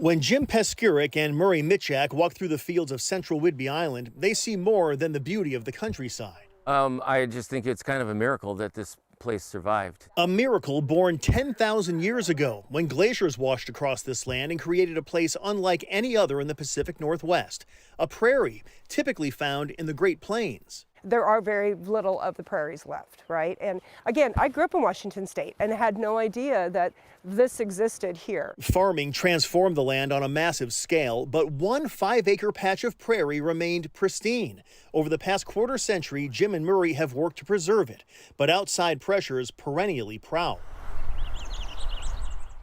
When Jim Peskuric and Murray Mitchak walk through the fields of central Whidbey Island, they see more than the beauty of the countryside. I just think it's kind of a miracle that this place survived. A miracle born 10,000 years ago when glaciers washed across this land and created a place unlike any other in the Pacific Northwest, a prairie typically found in the Great Plains. There are very little of the prairies left, right? And again, I grew up in Washington State and had no idea that this existed here. Farming transformed the land on a massive scale, but one 5-acre patch of prairie remained pristine. Over the past quarter century, Jim and Murray have worked to preserve it, but outside pressures perennially prowl.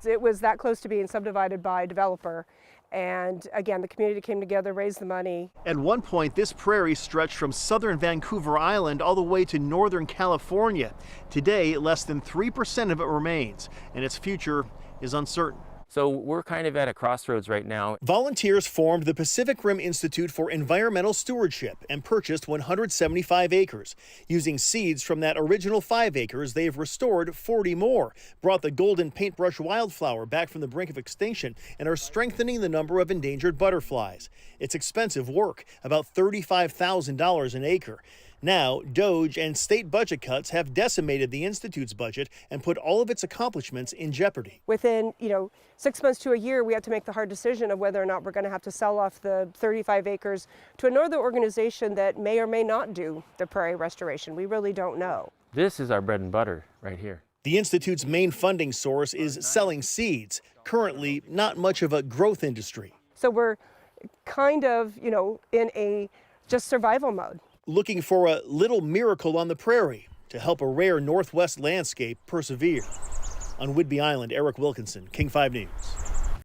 It was that close to being subdivided by a developer. And again, the community came together, raised the money. At one point, this prairie stretched from southern Vancouver Island all the way to northern California. Today, less than 3% of it remains, and its future is uncertain. So we're kind of at a crossroads right now. Volunteers formed the Pacific Rim Institute for Environmental Stewardship and purchased 175 acres. Using seeds from that original 5 acres, they've restored 40 more, brought the golden paintbrush wildflower back from the brink of extinction, and are strengthening the number of endangered butterflies. It's expensive work, about $35,000 an acre. Now, DOGE and state budget cuts have decimated the Institute's budget and put all of its accomplishments in jeopardy. Within, 6 months to a year, we have to make the hard decision of whether or not we're going to have to sell off the 35 acres to another organization that may or may not do the prairie restoration. We really don't know. This is our bread and butter right here. The Institute's main funding source is selling seeds, currently not much of a growth industry. So we're kind of, in a just survival mode. Looking for a little miracle on the prairie to help a rare Northwest landscape persevere. On Whidbey Island, Eric Wilkinson, King 5 News.